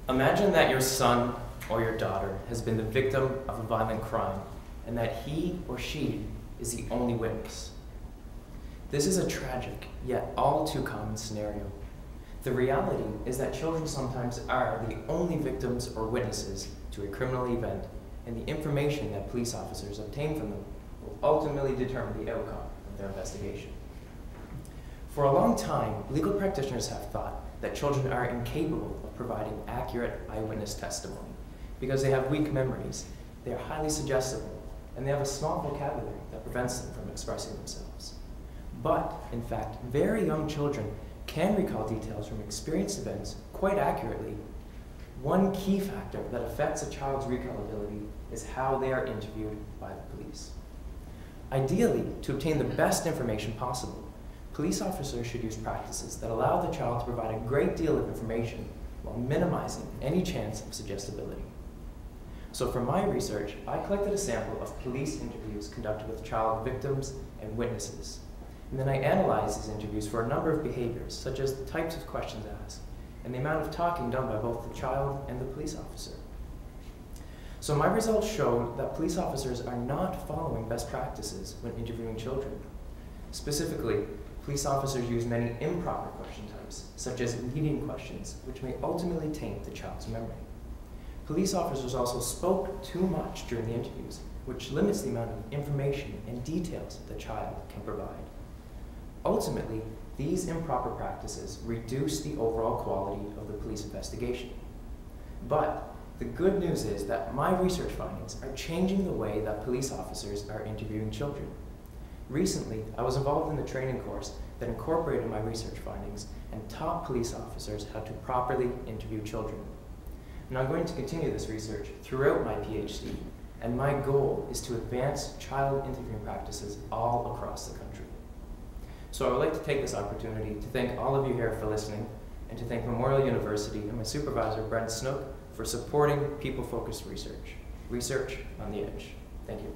Imagine that your son or your daughter has been the victim of a violent crime and that he or she is the only witness. This is a tragic, yet all too common scenario. The reality is that children sometimes are the only victims or witnesses to a criminal event, and the information that police officers obtain from them will ultimately determine the outcome of their investigation. For a long time, legal practitioners have thought that children are incapable of providing accurate eyewitness testimony because they have weak memories, they are highly suggestible, and they have a small vocabulary that prevents them from expressing themselves. But, in fact, very young children can recall details from experienced events quite accurately. One key factor that affects a child's recall ability is how they are interviewed by the police. Ideally, to obtain the best information possible, police officers should use practices that allow the child to provide a great deal of information while minimizing any chance of suggestibility. So for my research, I collected a sample of police interviews conducted with child victims and witnesses. And then I analyzed these interviews for a number of behaviors, such as the types of questions asked, and the amount of talking done by both the child and the police officer. So my results showed that police officers are not following best practices when interviewing children. Specifically, police officers use many improper question types, such as leading questions, which may ultimately taint the child's memory. Police officers also spoke too much during the interviews, which limits the amount of information and details the child can provide. Ultimately, these improper practices reduce the overall quality of the police investigation. But the good news is that my research findings are changing the way that police officers are interviewing children. Recently, I was involved in the training course that incorporated my research findings and taught police officers how to properly interview children. And I'm going to continue this research throughout my PhD, and my goal is to advance child interviewing practices all across the country. So I would like to take this opportunity to thank all of you here for listening, and to thank Memorial University and my supervisor, Brent Snook, for supporting people-focused research on the edge. Thank you.